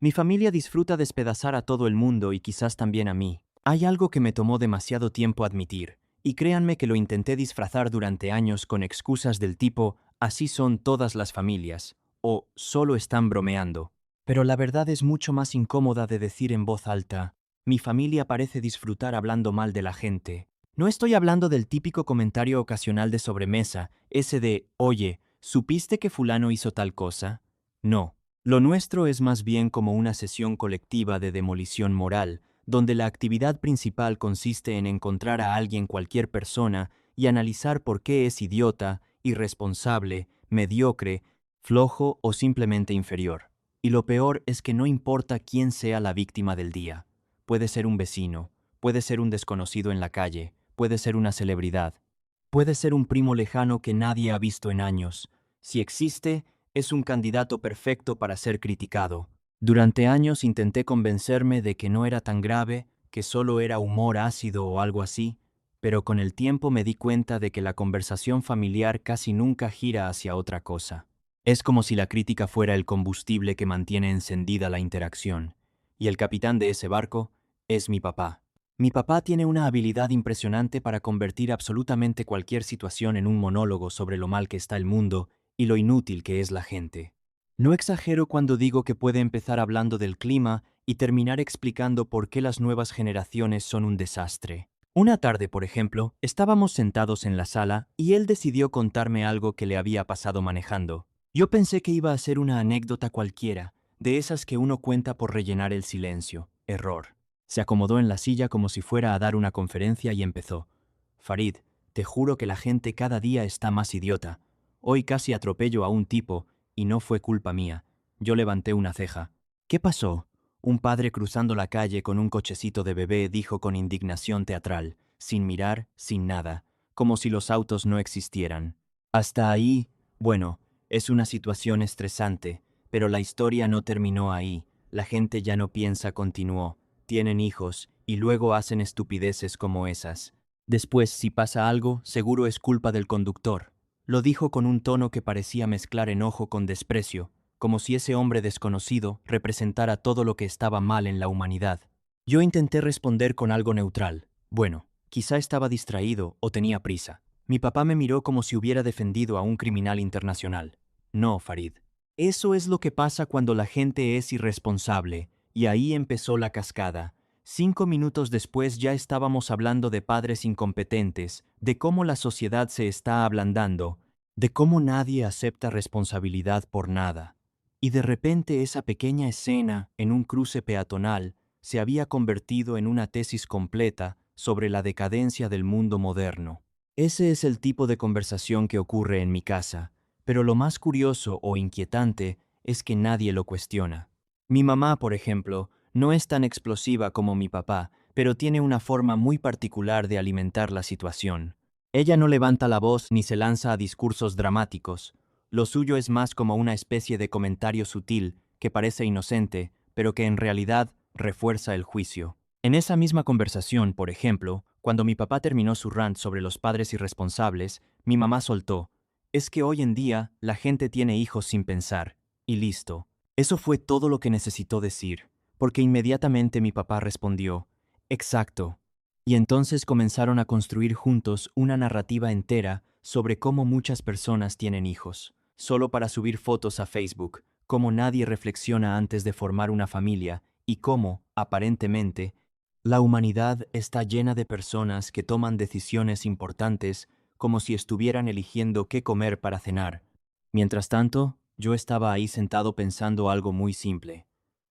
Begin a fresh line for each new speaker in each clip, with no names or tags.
Mi familia disfruta despedazar a todo el mundo y quizás también a mí. Hay algo que me tomó demasiado tiempo admitir, y créanme que lo intenté disfrazar durante años con excusas del tipo «así son todas las familias» o «solo están bromeando». Pero la verdad es mucho más incómoda de decir en voz alta. Mi familia parece disfrutar hablando mal de la gente. No estoy hablando del típico comentario ocasional de sobremesa, ese de «oye, ¿supiste que fulano hizo tal cosa?» No. Lo nuestro es más bien como una sesión colectiva de demolición moral, donde la actividad principal consiste en encontrar a alguien, cualquier persona, y analizar por qué es idiota, irresponsable, mediocre, flojo o simplemente inferior. Y lo peor es que no importa quién sea la víctima del día. Puede ser un vecino, puede ser un desconocido en la calle, puede ser una celebridad, puede ser un primo lejano que nadie ha visto en años. Si existe, es un candidato perfecto para ser criticado. Durante años intenté convencerme de que no era tan grave, que solo era humor ácido o algo así, pero con el tiempo me di cuenta de que la conversación familiar casi nunca gira hacia otra cosa. Es como si la crítica fuera el combustible que mantiene encendida la interacción, y el capitán de ese barco es mi papá. Mi papá tiene una habilidad impresionante para convertir absolutamente cualquier situación en un monólogo sobre lo mal que está el mundo y lo inútil que es la gente. No exagero cuando digo que puede empezar hablando del clima y terminar explicando por qué las nuevas generaciones son un desastre. Una tarde, por ejemplo, estábamos sentados en la sala y él decidió contarme algo que le había pasado manejando. Yo pensé que iba a ser una anécdota cualquiera, de esas que uno cuenta por rellenar el silencio. Error. Se acomodó en la silla como si fuera a dar una conferencia y empezó. Farid, te juro que la gente cada día está más idiota. Hoy casi atropello a un tipo, y no fue culpa mía. Yo levanté una ceja. ¿Qué pasó? Un padre cruzando la calle con un cochecito de bebé dijo con indignación teatral, sin mirar, sin nada, como si los autos no existieran. Hasta ahí, bueno, es una situación estresante, pero la historia no terminó ahí. La gente ya no piensa, continuó. Tienen hijos, y luego hacen estupideces como esas. Después, si pasa algo, seguro es culpa del conductor. Lo dijo con un tono que parecía mezclar enojo con desprecio, como si ese hombre desconocido representara todo lo que estaba mal en la humanidad. Yo intenté responder con algo neutral. Bueno, quizá estaba distraído o tenía prisa. Mi papá me miró como si hubiera defendido a un criminal internacional. No, Farid. Eso es lo que pasa cuando la gente es irresponsable, y ahí empezó la cascada. 5 minutos después ya estábamos hablando de padres incompetentes, de cómo la sociedad se está ablandando, de cómo nadie acepta responsabilidad por nada. Y de repente esa pequeña escena en un cruce peatonal se había convertido en una tesis completa sobre la decadencia del mundo moderno. Ese es el tipo de conversación que ocurre en mi casa, pero lo más curioso o inquietante es que nadie lo cuestiona. Mi mamá, por ejemplo, no es tan explosiva como mi papá, pero tiene una forma muy particular de alimentar la situación. Ella no levanta la voz ni se lanza a discursos dramáticos. Lo suyo es más como una especie de comentario sutil que parece inocente, pero que en realidad refuerza el juicio. En esa misma conversación, por ejemplo, cuando mi papá terminó su rant sobre los padres irresponsables, mi mamá soltó: «Es que hoy en día la gente tiene hijos sin pensar». Y listo. Eso fue todo lo que necesitó decir, porque inmediatamente mi papá respondió: «Exacto». Y entonces comenzaron a construir juntos una narrativa entera sobre cómo muchas personas tienen hijos, solo para subir fotos a Facebook, cómo nadie reflexiona antes de formar una familia y cómo, aparentemente, la humanidad está llena de personas que toman decisiones importantes como si estuvieran eligiendo qué comer para cenar. Mientras tanto, yo estaba ahí sentado pensando algo muy simple.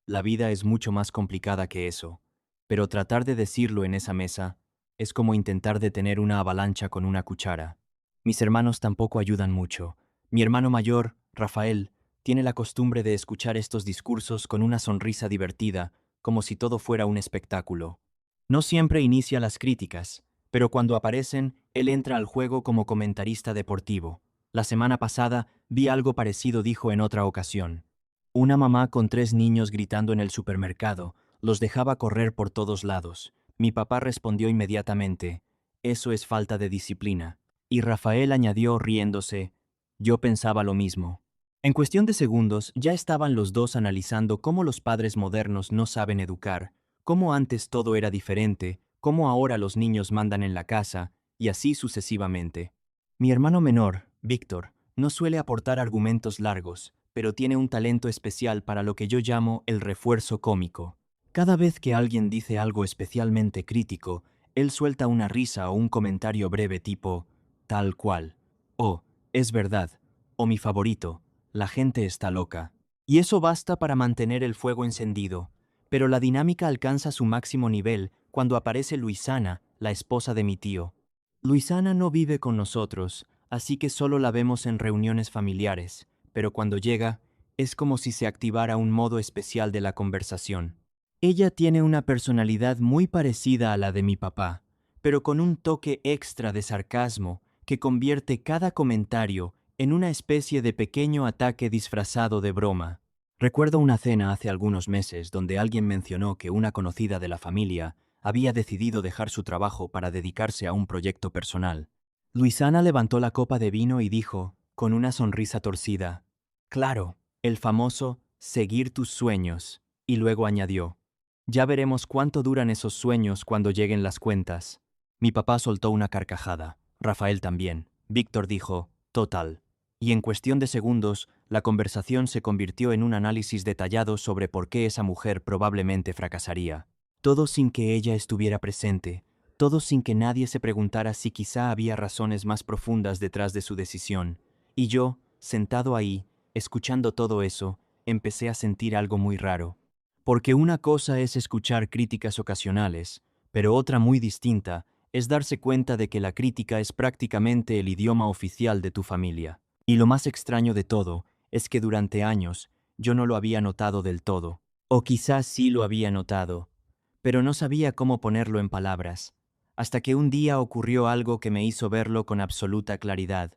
La vida es mucho más complicada que eso, pero tratar de decirlo en esa mesa es como intentar detener una avalancha con una cuchara. Mis hermanos tampoco ayudan mucho. Mi hermano mayor, Rafael, tiene la costumbre de escuchar estos discursos con una sonrisa divertida, como si todo fuera un espectáculo. No siempre inicia las críticas, pero cuando aparecen, él entra al juego como comentarista deportivo. La semana pasada vi algo parecido, dijo en otra ocasión. Una mamá con 3 niños gritando en el supermercado, los dejaba correr por todos lados. Mi papá respondió inmediatamente: «Eso es falta de disciplina». Y Rafael añadió riéndose: «Yo pensaba lo mismo». En cuestión de segundos, ya estaban los dos analizando cómo los padres modernos no saben educar, cómo antes todo era diferente, cómo ahora los niños mandan en la casa, y así sucesivamente. Mi hermano menor, Víctor, no suele aportar argumentos largos, pero tiene un talento especial para lo que yo llamo el refuerzo cómico. Cada vez que alguien dice algo especialmente crítico, él suelta una risa o un comentario breve tipo, tal cual, o, es verdad, o mi favorito, la gente está loca. Y eso basta para mantener el fuego encendido, pero la dinámica alcanza su máximo nivel cuando aparece Luisana, la esposa de mi tío. Luisana no vive con nosotros, así que solo la vemos en reuniones familiares, pero cuando llega, es como si se activara un modo especial de la conversación. Ella tiene una personalidad muy parecida a la de mi papá, pero con un toque extra de sarcasmo que convierte cada comentario en una especie de pequeño ataque disfrazado de broma. Recuerdo una cena hace algunos meses donde alguien mencionó que una conocida de la familia había decidido dejar su trabajo para dedicarse a un proyecto personal. Luisana levantó la copa de vino y dijo, con una sonrisa torcida, «Claro, el famoso seguir tus sueños», y luego añadió, «Ya veremos cuánto duran esos sueños cuando lleguen las cuentas». Mi papá soltó una carcajada, Rafael también. Víctor dijo, «Total». Y en cuestión de segundos, la conversación se convirtió en un análisis detallado sobre por qué esa mujer probablemente fracasaría. Todo sin que ella estuviera presente, todo sin que nadie se preguntara si quizá había razones más profundas detrás de su decisión. Y yo, sentado ahí, escuchando todo eso, empecé a sentir algo muy raro. Porque una cosa es escuchar críticas ocasionales, pero otra muy distinta es darse cuenta de que la crítica es prácticamente el idioma oficial de tu familia. Y lo más extraño de todo es que durante años yo no lo había notado del todo. O quizás sí lo había notado, pero no sabía cómo ponerlo en palabras, hasta que un día ocurrió algo que me hizo verlo con absoluta claridad.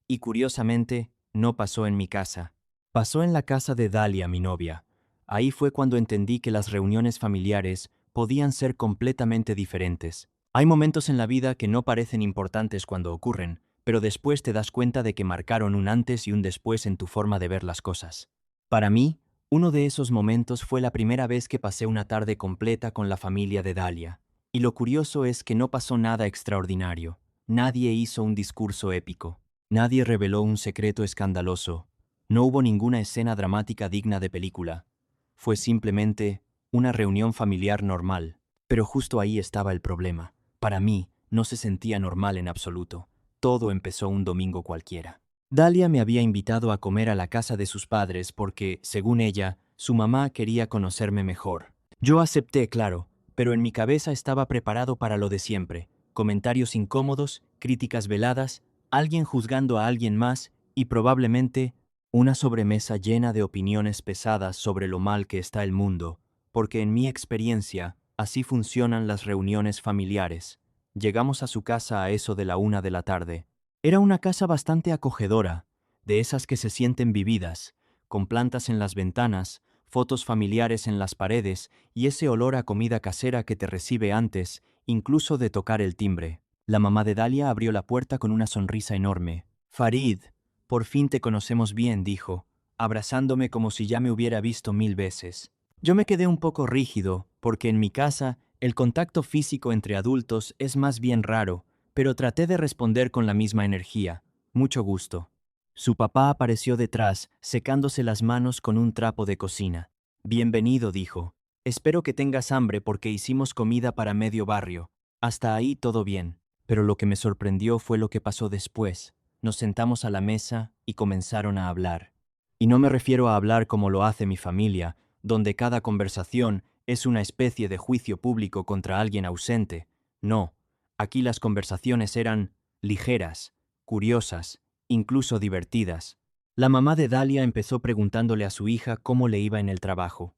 Y curiosamente, no pasó en mi casa. Pasó en la casa de Dalia, mi novia. Ahí fue cuando entendí que las reuniones familiares podían ser completamente diferentes. Hay momentos en la vida que no parecen importantes cuando ocurren, pero después te das cuenta de que marcaron un antes y un después en tu forma de ver las cosas. Para mí, uno de esos momentos fue la primera vez que pasé una tarde completa con la familia de Dalia. Y lo curioso es que no pasó nada extraordinario. Nadie hizo un discurso épico. Nadie reveló un secreto escandaloso. No hubo ninguna escena dramática digna de película. Fue simplemente una reunión familiar normal. Pero justo ahí estaba el problema. Para mí, no se sentía normal en absoluto. Todo empezó un domingo cualquiera. Dalia me había invitado a comer a la casa de sus padres porque, según ella, su mamá quería conocerme mejor. Yo acepté, claro, pero en mi cabeza estaba preparado para lo de siempre. Comentarios incómodos, críticas veladas, alguien juzgando a alguien más y probablemente una sobremesa llena de opiniones pesadas sobre lo mal que está el mundo, porque en mi experiencia, así funcionan las reuniones familiares. Llegamos a su casa a eso de la 1 de la tarde. Era una casa bastante acogedora, de esas que se sienten vividas, con plantas en las ventanas, fotos familiares en las paredes y ese olor a comida casera que te recibe antes, incluso de tocar el timbre. La mamá de Dalia abrió la puerta con una sonrisa enorme. «Farid, por fin te conocemos bien», dijo, abrazándome como si ya me hubiera visto 1000 veces. Yo me quedé un poco rígido, porque en mi casa el contacto físico entre adultos es más bien raro, pero traté de responder con la misma energía. «Mucho gusto». Su papá apareció detrás, secándose las manos con un trapo de cocina. «Bienvenido», dijo. «Espero que tengas hambre porque hicimos comida para medio barrio». Hasta ahí todo bien. Pero lo que me sorprendió fue lo que pasó después. Nos sentamos a la mesa y comenzaron a hablar. Y no me refiero a hablar como lo hace mi familia, donde cada conversación es una especie de juicio público contra alguien ausente. No, aquí las conversaciones eran ligeras, curiosas, incluso divertidas. La mamá de Dalia empezó preguntándole a su hija cómo le iba en el trabajo.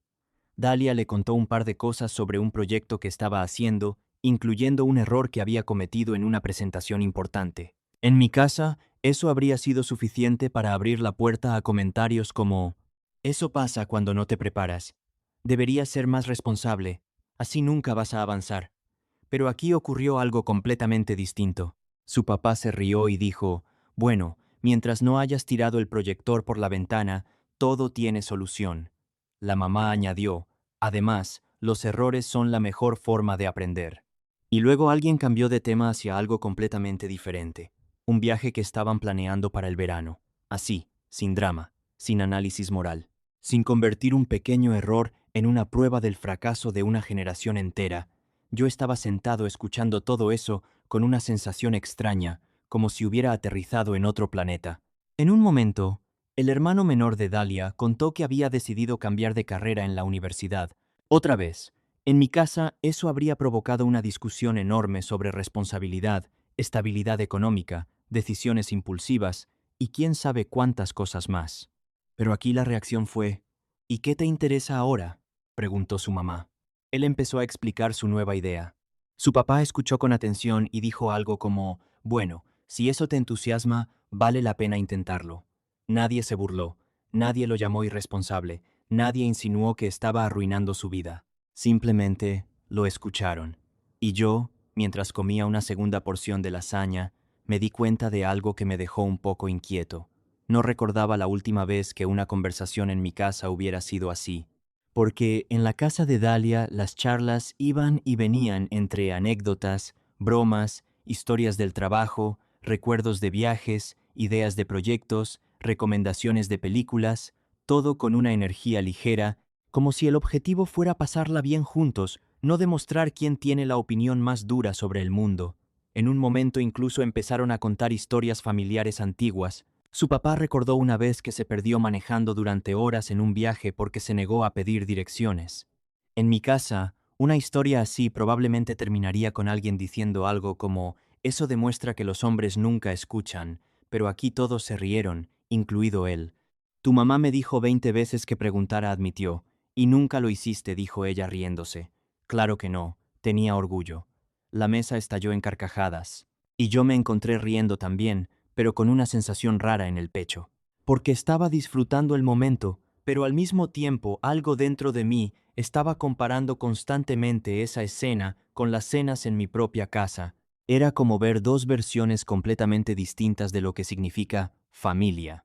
Dalia le contó un par de cosas sobre un proyecto que estaba haciendo, incluyendo un error que había cometido en una presentación importante. En mi casa, eso habría sido suficiente para abrir la puerta a comentarios como: «Eso pasa cuando no te preparas. Deberías ser más responsable. Así nunca vas a avanzar». Pero aquí ocurrió algo completamente distinto. Su papá se rió y dijo: «Bueno, Mientras no hayas tirado el proyector por la ventana, todo tiene solución. La mamá añadió, además, los errores son la mejor forma de aprender. Y luego alguien cambió de tema hacia algo completamente diferente. Un viaje que estaban planeando para el verano. Así, sin drama, sin análisis moral, sin convertir un pequeño error en una prueba del fracaso de una generación entera. Yo estaba sentado escuchando todo eso con una sensación extraña, como si hubiera aterrizado en otro planeta. En un momento, el hermano menor de Dalia contó que había decidido cambiar de carrera en la universidad. Otra vez, en mi casa eso habría provocado una discusión enorme sobre responsabilidad, estabilidad económica, decisiones impulsivas y quién sabe cuántas cosas más. Pero aquí la reacción fue, ¿y qué te interesa ahora?, preguntó su mamá. Él empezó a explicar su nueva idea. Su papá escuchó con atención y dijo algo como, bueno, si eso te entusiasma, vale la pena intentarlo. Nadie se burló, nadie lo llamó irresponsable, nadie insinuó que estaba arruinando su vida. Simplemente lo escucharon. Y yo, mientras comía una segunda porción de lasaña, me di cuenta de algo que me dejó un poco inquieto. No recordaba la última vez que una conversación en mi casa hubiera sido así, porque en la casa de Dalia las charlas iban y venían entre anécdotas, bromas, historias del trabajo, recuerdos de viajes, ideas de proyectos, recomendaciones de películas, todo con una energía ligera, como si el objetivo fuera pasarla bien juntos, no demostrar quién tiene la opinión más dura sobre el mundo. En un momento incluso empezaron a contar historias familiares antiguas. Su papá recordó una vez que se perdió manejando durante horas en un viaje porque se negó a pedir direcciones. En mi casa, una historia así probablemente terminaría con alguien diciendo algo como, eso demuestra que los hombres nunca escuchan, pero aquí todos se rieron, incluido él. Tu mamá me dijo 20 veces que preguntara, admitió, y nunca lo hiciste, dijo ella riéndose. Claro que no, tenía orgullo. La mesa estalló en carcajadas, y yo me encontré riendo también, pero con una sensación rara en el pecho. Porque estaba disfrutando el momento, pero al mismo tiempo algo dentro de mí estaba comparando constantemente esa escena con las cenas en mi propia casa. Era como ver dos versiones completamente distintas de lo que significa familia.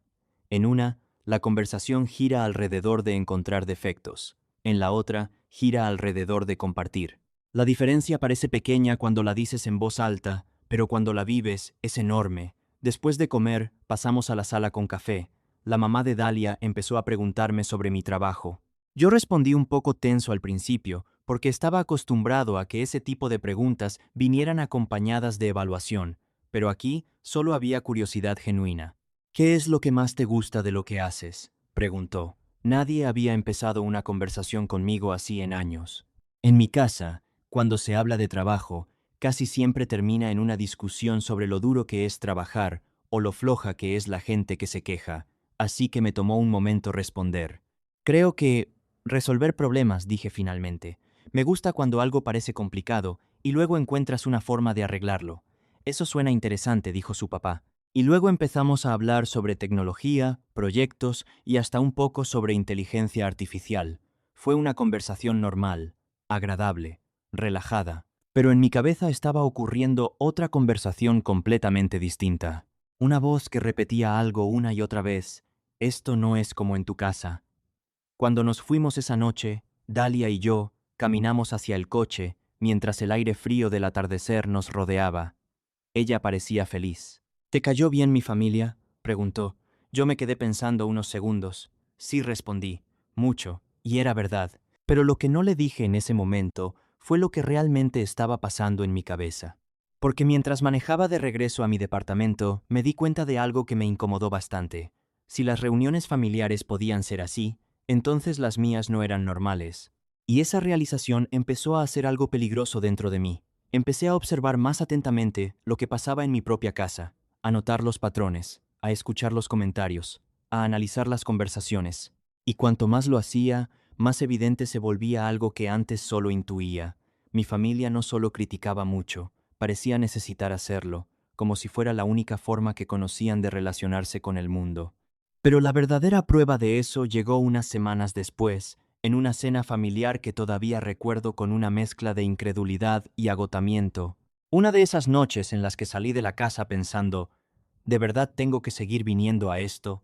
En una, la conversación gira alrededor de encontrar defectos. En la otra, gira alrededor de compartir. La diferencia parece pequeña cuando la dices en voz alta, pero cuando la vives es enorme. Después de comer, pasamos a la sala con café. La mamá de Dalia empezó a preguntarme sobre mi trabajo. Yo respondí un poco tenso al principio, porque estaba acostumbrado a que ese tipo de preguntas vinieran acompañadas de evaluación, pero aquí solo había curiosidad genuina. ¿Qué es lo que más te gusta de lo que haces?, preguntó. Nadie había empezado una conversación conmigo así en años. En mi casa, cuando se habla de trabajo, casi siempre termina en una discusión sobre lo duro que es trabajar o lo floja que es la gente que se queja, así que me tomó un momento responder. Creo que resolver problemas, dije finalmente. Me gusta cuando algo parece complicado y luego encuentras una forma de arreglarlo. Eso suena interesante, dijo su papá. Y luego empezamos a hablar sobre tecnología, proyectos y hasta un poco sobre inteligencia artificial. Fue una conversación normal, agradable, relajada. Pero en mi cabeza estaba ocurriendo otra conversación completamente distinta. Una voz que repetía algo una y otra vez. Esto no es como en tu casa. Cuando nos fuimos esa noche, Dalia y yo caminamos hacia el coche mientras el aire frío del atardecer nos rodeaba. Ella parecía feliz. ¿Te cayó bien mi familia?, preguntó. Yo me quedé pensando unos segundos. Sí, respondí. Mucho, y era verdad. Pero lo que no le dije en ese momento fue lo que realmente estaba pasando en mi cabeza. Porque mientras manejaba de regreso a mi departamento, me di cuenta de algo que me incomodó bastante. Si las reuniones familiares podían ser así, entonces las mías no eran normales. Y esa realización empezó a hacer algo peligroso dentro de mí. Empecé a observar más atentamente lo que pasaba en mi propia casa, a notar los patrones, a escuchar los comentarios, a analizar las conversaciones. Y cuanto más lo hacía, más evidente se volvía algo que antes solo intuía. Mi familia no solo criticaba mucho, parecía necesitar hacerlo, como si fuera la única forma que conocían de relacionarse con el mundo. Pero la verdadera prueba de eso llegó unas semanas después, en una cena familiar que todavía recuerdo con una mezcla de incredulidad y agotamiento. Una de esas noches en las que salí de la casa pensando, ¿De verdad tengo que seguir viniendo a esto?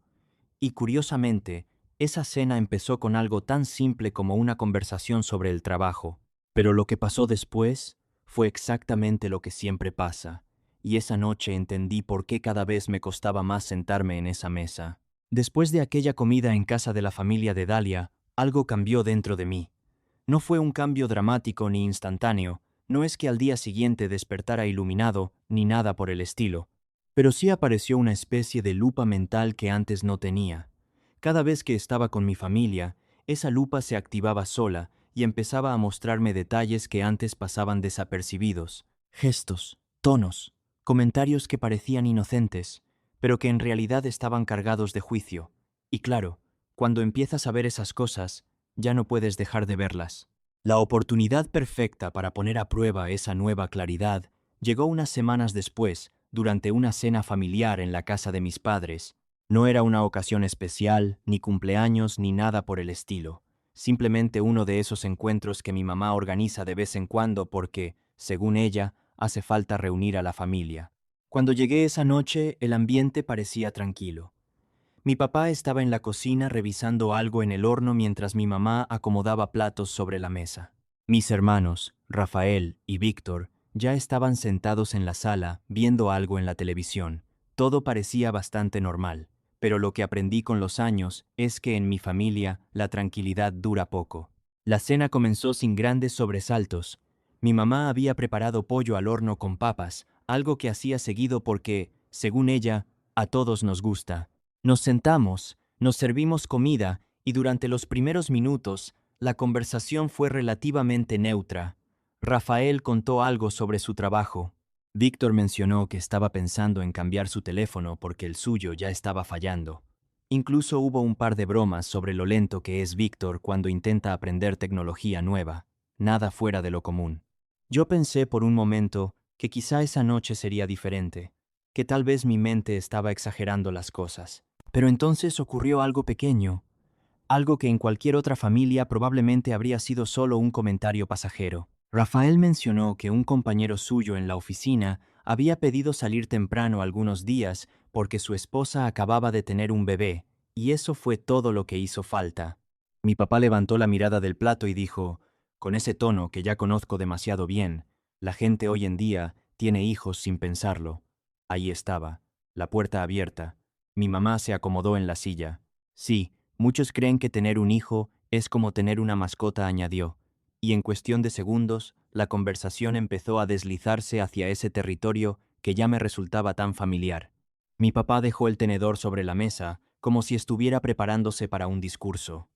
Y curiosamente, esa cena empezó con algo tan simple como una conversación sobre el trabajo. Pero lo que pasó después fue exactamente lo que siempre pasa, y esa noche entendí por qué cada vez me costaba más sentarme en esa mesa. Después de aquella comida en casa de la familia de Dalia, algo cambió dentro de mí. No fue un cambio dramático ni instantáneo, no es que al día siguiente despertara iluminado, ni nada por el estilo, pero sí apareció una especie de lupa mental que antes no tenía. Cada vez que estaba con mi familia, esa lupa se activaba sola y empezaba a mostrarme detalles que antes pasaban desapercibidos, gestos, tonos, comentarios que parecían inocentes, pero que en realidad estaban cargados de juicio. Y claro, cuando empiezas a ver esas cosas, ya no puedes dejar de verlas. La oportunidad perfecta para poner a prueba esa nueva claridad llegó unas semanas después, durante una cena familiar en la casa de mis padres. No era una ocasión especial, ni cumpleaños, ni nada por el estilo. Simplemente uno de esos encuentros que mi mamá organiza de vez en cuando porque, según ella, hace falta reunir a la familia. Cuando llegué esa noche, el ambiente parecía tranquilo. Mi papá estaba en la cocina revisando algo en el horno mientras mi mamá acomodaba platos sobre la mesa. Mis hermanos, Rafael y Víctor, ya estaban sentados en la sala viendo algo en la televisión. Todo parecía bastante normal, pero lo que aprendí con los años es que en mi familia la tranquilidad dura poco. La cena comenzó sin grandes sobresaltos. Mi mamá había preparado pollo al horno con papas, algo que hacía seguido porque, según ella, a todos nos gusta. Nos sentamos, nos servimos comida y durante los primeros minutos la conversación fue relativamente neutra. Rafael contó algo sobre su trabajo. Víctor mencionó que estaba pensando en cambiar su teléfono porque el suyo ya estaba fallando. Incluso hubo un par de bromas sobre lo lento que es Víctor cuando intenta aprender tecnología nueva, nada fuera de lo común. Yo pensé por un momento que quizá esa noche sería diferente, que tal vez mi mente estaba exagerando las cosas. Pero entonces ocurrió algo pequeño, algo que en cualquier otra familia probablemente habría sido solo un comentario pasajero. Rafael mencionó que un compañero suyo en la oficina había pedido salir temprano algunos días porque su esposa acababa de tener un bebé, y eso fue todo lo que hizo falta. Mi papá levantó la mirada del plato y dijo, con ese tono que ya conozco demasiado bien, la gente hoy en día tiene hijos sin pensarlo. Ahí estaba, la puerta abierta. Mi mamá se acomodó en la silla. Sí, muchos creen que tener un hijo es como tener una mascota, añadió, y en cuestión de segundos, la conversación empezó a deslizarse hacia ese territorio que ya me resultaba tan familiar. Mi papá dejó el tenedor sobre la mesa, como si estuviera preparándose para un discurso.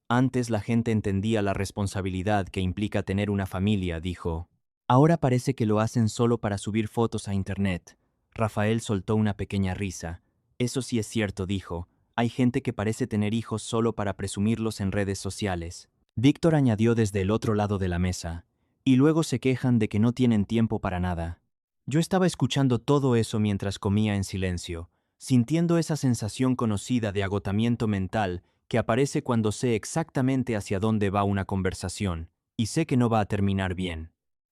Antes la gente entendía la responsabilidad que implica tener una familia, dijo. Ahora parece que lo hacen solo para subir fotos a Internet. Rafael soltó una pequeña risa. Eso sí es cierto, dijo. Hay gente que parece tener hijos solo para presumirlos en redes sociales. Víctor añadió desde el otro lado de la mesa. Y luego se quejan de que no tienen tiempo para nada. Yo estaba escuchando todo eso mientras comía en silencio, sintiendo esa sensación conocida de agotamiento mental que aparece cuando sé exactamente hacia dónde va una conversación, y sé que no va a terminar bien.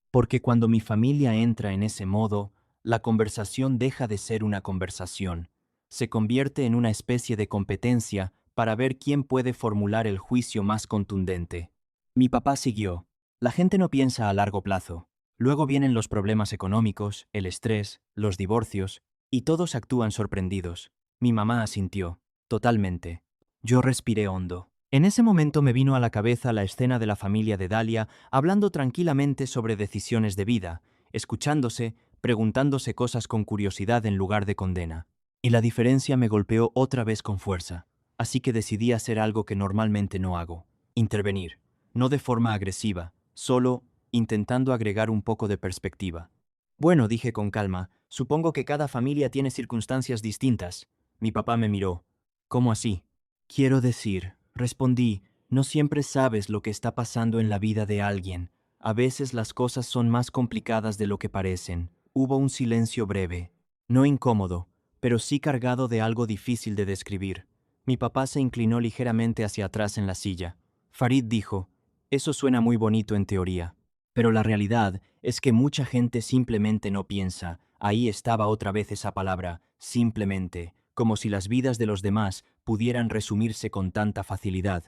Porque cuando mi familia entra en ese modo, la conversación deja de ser una conversación. Se convierte en una especie de competencia para ver quién puede formular el juicio más contundente. Mi papá siguió. La gente no piensa a largo plazo. Luego vienen los problemas económicos, el estrés, los divorcios, y todos actúan sorprendidos. Mi mamá asintió. Totalmente. Yo respiré hondo. En ese momento me vino a la cabeza la escena de la familia de Dalia hablando tranquilamente sobre decisiones de vida, escuchándose, preguntándose cosas con curiosidad en lugar de condena. Y la diferencia me golpeó otra vez con fuerza. Así que decidí hacer algo que normalmente no hago. Intervenir. No de forma agresiva, solo intentando agregar un poco de perspectiva. Bueno, dije con calma, supongo que cada familia tiene circunstancias distintas. Mi papá me miró. ¿Cómo así? Quiero decir, respondí, no siempre sabes lo que está pasando en la vida de alguien. A veces las cosas son más complicadas de lo que parecen. Hubo un silencio breve, no incómodo, pero sí cargado de algo difícil de describir. Mi papá se inclinó ligeramente hacia atrás en la silla. Farid dijo, eso suena muy bonito en teoría, pero la realidad es que mucha gente simplemente no piensa. Ahí estaba otra vez esa palabra, simplemente, como si las vidas de los demás pudieran resumirse con tanta facilidad.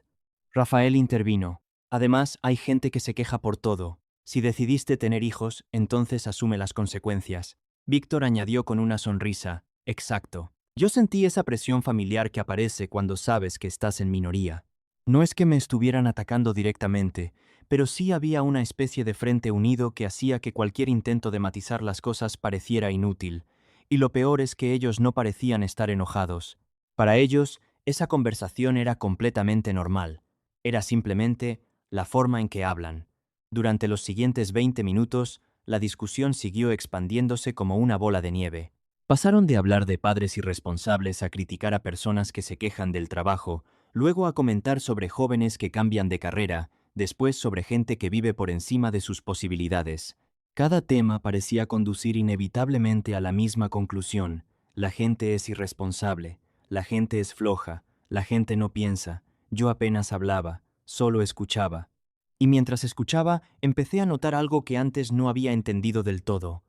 Rafael intervino. Además, hay gente que se queja por todo. Si decidiste tener hijos, entonces asume las consecuencias. Víctor añadió con una sonrisa. Exacto. Yo sentí esa presión familiar que aparece cuando sabes que estás en minoría. No es que me estuvieran atacando directamente, pero sí había una especie de frente unido que hacía que cualquier intento de matizar las cosas pareciera inútil. Y lo peor es que ellos no parecían estar enojados. Para ellos, esa conversación era completamente normal. Era simplemente la forma en que hablan. Durante los siguientes 20 minutos, la discusión siguió expandiéndose como una bola de nieve. Pasaron de hablar de padres irresponsables a criticar a personas que se quejan del trabajo, luego a comentar sobre jóvenes que cambian de carrera, después sobre gente que vive por encima de sus posibilidades. Cada tema parecía conducir inevitablemente a la misma conclusión. La gente es irresponsable, la gente es floja, la gente no piensa, yo apenas hablaba, solo escuchaba. Y mientras escuchaba, empecé a notar algo que antes no había entendido del todo.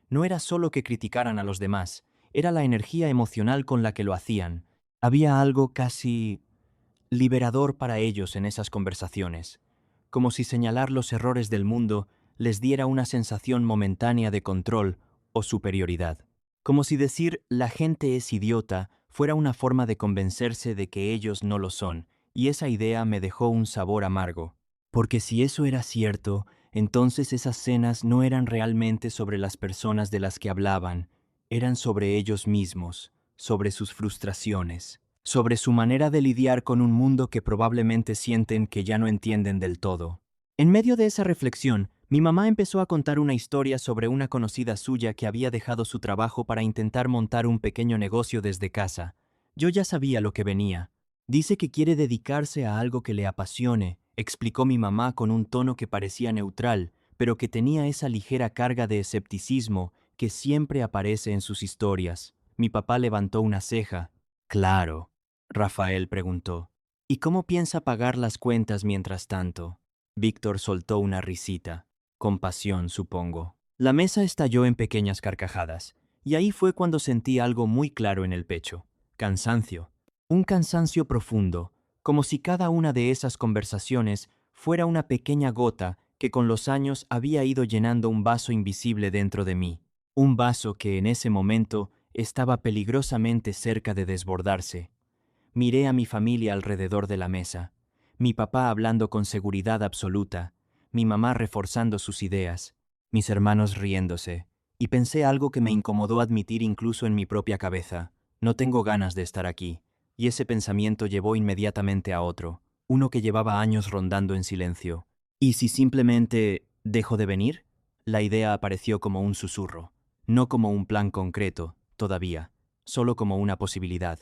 No era solo que criticaran a los demás, era la energía emocional con la que lo hacían. Había algo casi liberador para ellos en esas conversaciones, como si señalar los errores del mundo les diera una sensación momentánea de control o superioridad. Como si decir la gente es idiota fuera una forma de convencerse de que ellos no lo son, y esa idea me dejó un sabor amargo. Porque si eso era cierto, entonces esas cenas no eran realmente sobre las personas de las que hablaban, eran sobre ellos mismos, sobre sus frustraciones, sobre su manera de lidiar con un mundo que probablemente sienten que ya no entienden del todo. En medio de esa reflexión, mi mamá empezó a contar una historia sobre una conocida suya que había dejado su trabajo para intentar montar un pequeño negocio desde casa. Yo ya sabía lo que venía. Dice que quiere dedicarse a algo que le apasione, explicó mi mamá con un tono que parecía neutral, pero que tenía esa ligera carga de escepticismo que siempre aparece en sus historias. Mi papá levantó una ceja. Claro, Rafael preguntó. ¿Y cómo piensa pagar las cuentas mientras tanto? Víctor soltó una risita. Compasión, supongo. La mesa estalló en pequeñas carcajadas, y ahí fue cuando sentí algo muy claro en el pecho. Cansancio. Un cansancio profundo, como si cada una de esas conversaciones fuera una pequeña gota que con los años había ido llenando un vaso invisible dentro de mí. Un vaso que en ese momento estaba peligrosamente cerca de desbordarse. Miré a mi familia alrededor de la mesa, mi papá hablando con seguridad absoluta, mi mamá reforzando sus ideas, mis hermanos riéndose, y pensé algo que me incomodó admitir incluso en mi propia cabeza. No tengo ganas de estar aquí. Y ese pensamiento llevó inmediatamente a otro, uno que llevaba años rondando en silencio. ¿Y si simplemente dejo de venir? La idea apareció como un susurro, no como un plan concreto, todavía, solo como una posibilidad.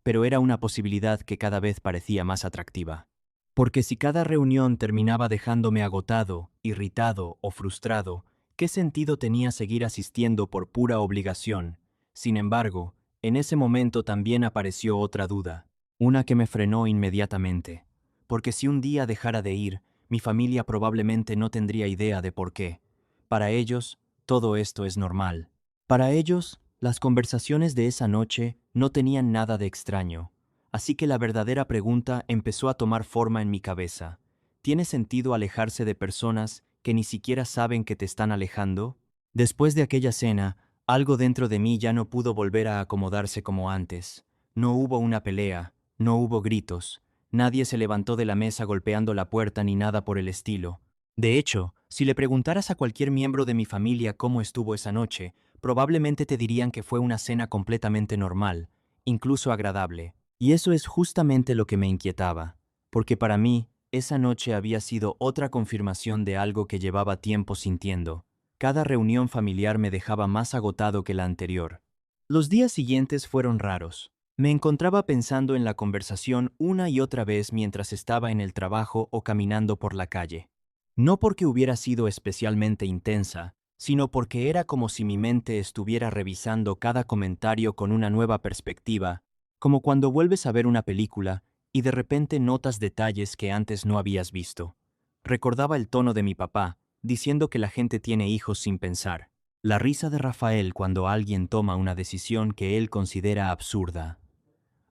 Pero era una posibilidad que cada vez parecía más atractiva. Porque si cada reunión terminaba dejándome agotado, irritado o frustrado, ¿qué sentido tenía seguir asistiendo por pura obligación? Sin embargo, en ese momento también apareció otra duda, una que me frenó inmediatamente. Porque si un día dejara de ir, mi familia probablemente no tendría idea de por qué. Para ellos, todo esto es normal. Para ellos, las conversaciones de esa noche no tenían nada de extraño. Así que la verdadera pregunta empezó a tomar forma en mi cabeza. ¿Tiene sentido alejarse de personas que ni siquiera saben que te están alejando? Después de aquella cena, algo dentro de mí ya no pudo volver a acomodarse como antes. No hubo una pelea, no hubo gritos, nadie se levantó de la mesa golpeando la puerta ni nada por el estilo. De hecho, si le preguntaras a cualquier miembro de mi familia cómo estuvo esa noche, probablemente te dirían que fue una cena completamente normal, incluso agradable. Y eso es justamente lo que me inquietaba, porque para mí, esa noche había sido otra confirmación de algo que llevaba tiempo sintiendo. Cada reunión familiar me dejaba más agotado que la anterior. Los días siguientes fueron raros. Me encontraba pensando en la conversación una y otra vez mientras estaba en el trabajo o caminando por la calle. No porque hubiera sido especialmente intensa, sino porque era como si mi mente estuviera revisando cada comentario con una nueva perspectiva, como cuando vuelves a ver una película y de repente notas detalles que antes no habías visto. Recordaba el tono de mi papá, diciendo que la gente tiene hijos sin pensar. La risa de Rafael cuando alguien toma una decisión que él considera absurda.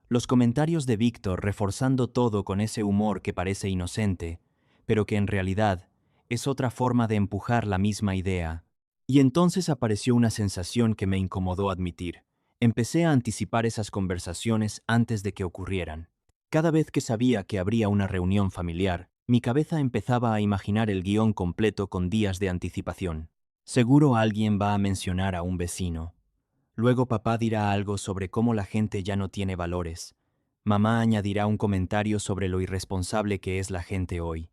Los comentarios de Víctor reforzando todo con ese humor que parece inocente, pero que en realidad es otra forma de empujar la misma idea. Y entonces apareció una sensación que me incomodó admitir. Empecé a anticipar esas conversaciones antes de que ocurrieran. Cada vez que sabía que habría una reunión familiar, mi cabeza empezaba a imaginar el guión completo con días de anticipación. Seguro alguien va a mencionar a un vecino. Luego papá dirá algo sobre cómo la gente ya no tiene valores. Mamá añadirá un comentario sobre lo irresponsable que es la gente hoy.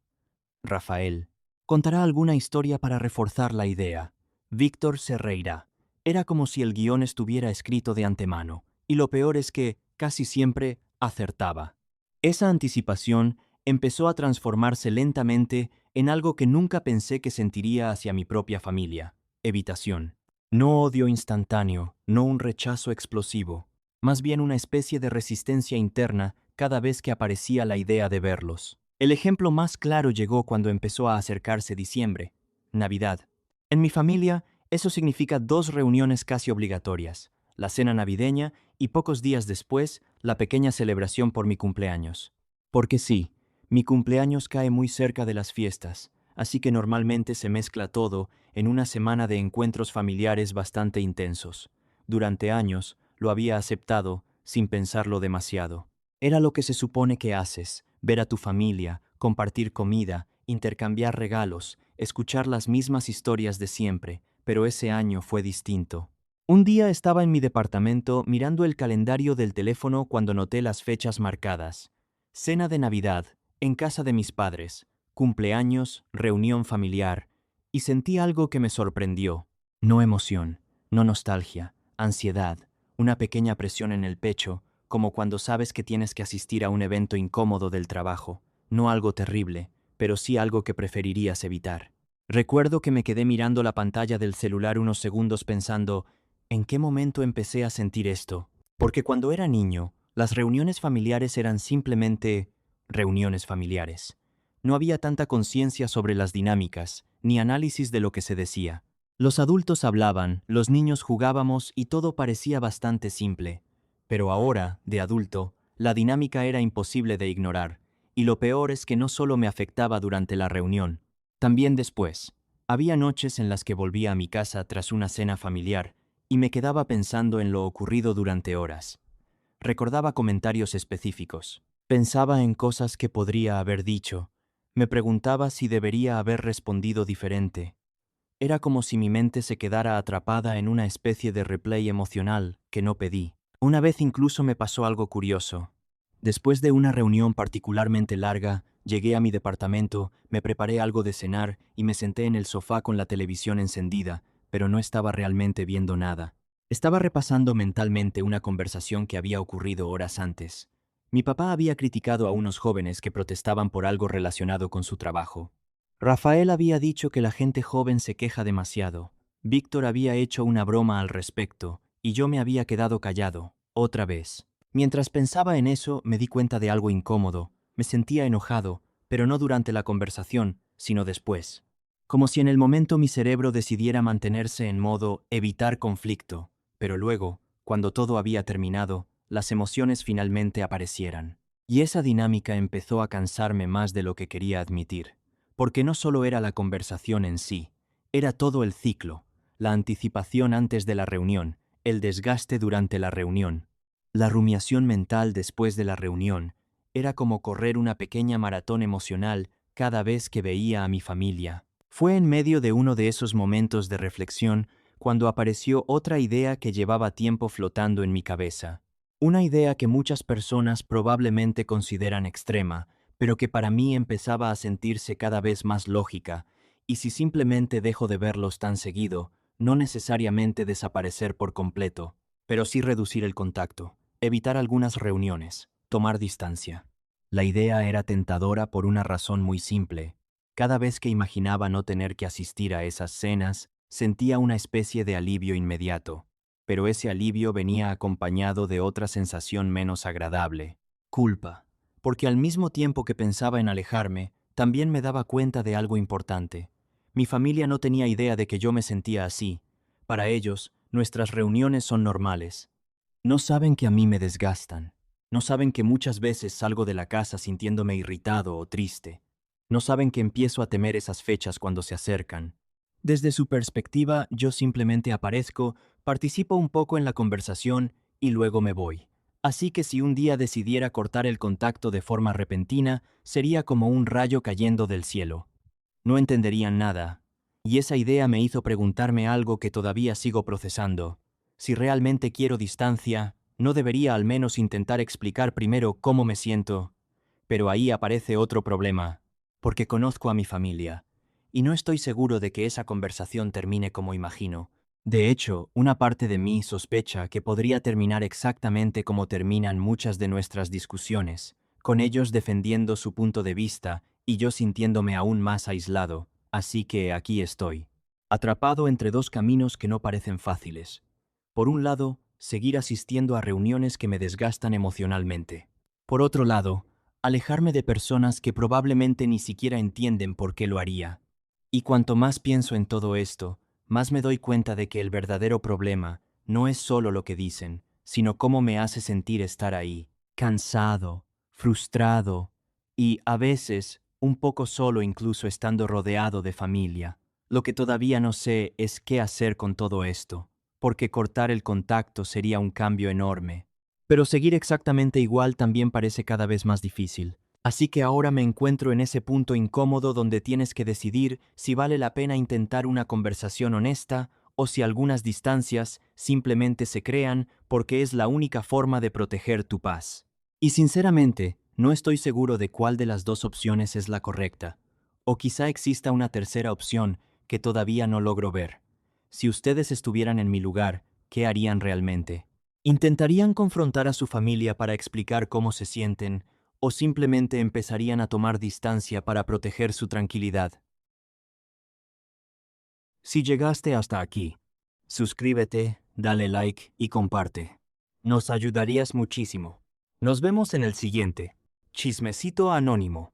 Rafael contará alguna historia para reforzar la idea. Víctor se reirá. Era como si el guión estuviera escrito de antemano, y lo peor es que, casi siempre, acertaba. Esa anticipación empezó a transformarse lentamente en algo que nunca pensé que sentiría hacia mi propia familia: evitación. No odio instantáneo, no un rechazo explosivo, más bien una especie de resistencia interna cada vez que aparecía la idea de verlos. El ejemplo más claro llegó cuando empezó a acercarse diciembre, Navidad. En mi familia, eso significa 2 reuniones casi obligatorias: la cena navideña y pocos días después, la pequeña celebración por mi cumpleaños. Porque sí, mi cumpleaños cae muy cerca de las fiestas, así que normalmente se mezcla todo en una semana de encuentros familiares bastante intensos. Durante años lo había aceptado sin pensarlo demasiado. Era lo que se supone que haces: ver a tu familia, compartir comida, intercambiar regalos, escuchar las mismas historias de siempre, pero ese año fue distinto. Un día estaba en mi departamento mirando el calendario del teléfono cuando noté las fechas marcadas: cena de Navidad, en casa de mis padres; cumpleaños, reunión familiar, y sentí algo que me sorprendió. No emoción, no nostalgia, ansiedad, una pequeña presión en el pecho, como cuando sabes que tienes que asistir a un evento incómodo del trabajo. No algo terrible, pero sí algo que preferirías evitar. Recuerdo que me quedé mirando la pantalla del celular unos segundos pensando: ¿en qué momento empecé a sentir esto? Porque cuando era niño, las reuniones familiares eran simplemente reuniones familiares. No había tanta conciencia sobre las dinámicas, ni análisis de lo que se decía. Los adultos hablaban, los niños jugábamos y todo parecía bastante simple. Pero ahora, de adulto, la dinámica era imposible de ignorar, y lo peor es que no solo me afectaba durante la reunión, también después. Había noches en las que volvía a mi casa tras una cena familiar y me quedaba pensando en lo ocurrido durante horas. Recordaba comentarios específicos. Pensaba en cosas que podría haber dicho. Me preguntaba si debería haber respondido diferente. Era como si mi mente se quedara atrapada en una especie de replay emocional que no pedí. Una vez incluso me pasó algo curioso. Después de una reunión particularmente larga, llegué a mi departamento, me preparé algo de cenar y me senté en el sofá con la televisión encendida, pero no estaba realmente viendo nada. Estaba repasando mentalmente una conversación que había ocurrido horas antes. Mi papá había criticado a unos jóvenes que protestaban por algo relacionado con su trabajo. Rafael había dicho que la gente joven se queja demasiado. Víctor había hecho una broma al respecto, y yo me había quedado callado, otra vez. Mientras pensaba en eso, me di cuenta de algo incómodo. Me sentía enojado, pero no durante la conversación, sino después. Como si en el momento mi cerebro decidiera mantenerse en modo evitar conflicto, pero luego, cuando todo había terminado, las emociones finalmente aparecieran. Y esa dinámica empezó a cansarme más de lo que quería admitir. Porque no solo era la conversación en sí, era todo el ciclo: la anticipación antes de la reunión, el desgaste durante la reunión, la rumiación mental después de la reunión. Era como correr una pequeña maratón emocional cada vez que veía a mi familia. Fue en medio de uno de esos momentos de reflexión cuando apareció otra idea que llevaba tiempo flotando en mi cabeza. Una idea que muchas personas probablemente consideran extrema, pero que para mí empezaba a sentirse cada vez más lógica: y si simplemente dejo de verlos tan seguido, no necesariamente desaparecer por completo, pero sí reducir el contacto, evitar algunas reuniones, tomar distancia. La idea era tentadora por una razón muy simple. Cada vez que imaginaba no tener que asistir a esas cenas, sentía una especie de alivio inmediato, pero ese alivio venía acompañado de otra sensación menos agradable: culpa. Porque al mismo tiempo que pensaba en alejarme, también me daba cuenta de algo importante. Mi familia no tenía idea de que yo me sentía así. Para ellos, nuestras reuniones son normales. No saben que a mí me desgastan. No saben que muchas veces salgo de la casa sintiéndome irritado o triste. No saben que empiezo a temer esas fechas cuando se acercan. Desde su perspectiva, yo simplemente aparezco, participo un poco en la conversación y luego me voy. Así que si un día decidiera cortar el contacto de forma repentina, sería como un rayo cayendo del cielo. No entenderían nada. Y esa idea me hizo preguntarme algo que todavía sigo procesando. Si realmente quiero distancia, ¿no debería al menos intentar explicar primero cómo me siento? Pero ahí aparece otro problema, porque conozco a mi familia, y no estoy seguro de que esa conversación termine como imagino. De hecho, una parte de mí sospecha que podría terminar exactamente como terminan muchas de nuestras discusiones, con ellos defendiendo su punto de vista y yo sintiéndome aún más aislado, así que aquí estoy, atrapado entre dos caminos que no parecen fáciles. Por un lado, seguir asistiendo a reuniones que me desgastan emocionalmente. Por otro lado, alejarme de personas que probablemente ni siquiera entienden por qué lo haría. Y cuanto más pienso en todo esto, más me doy cuenta de que el verdadero problema no es solo lo que dicen, sino cómo me hace sentir estar ahí, cansado, frustrado y, a veces, un poco solo incluso estando rodeado de familia. Lo que todavía no sé es qué hacer con todo esto, porque cortar el contacto sería un cambio enorme. Pero seguir exactamente igual también parece cada vez más difícil. Así que ahora me encuentro en ese punto incómodo donde tienes que decidir si vale la pena intentar una conversación honesta o si algunas distancias simplemente se crean porque es la única forma de proteger tu paz. Y sinceramente, no estoy seguro de cuál de las dos opciones es la correcta. O quizá exista una tercera opción que todavía no logro ver. Si ustedes estuvieran en mi lugar, ¿qué harían realmente? ¿Intentarían confrontar a su familia para explicar cómo se sienten o simplemente empezarían a tomar distancia para proteger su tranquilidad? Si llegaste hasta aquí, suscríbete, dale like y comparte. Nos ayudarías muchísimo. Nos vemos en el siguiente. Chismecito Anónimo.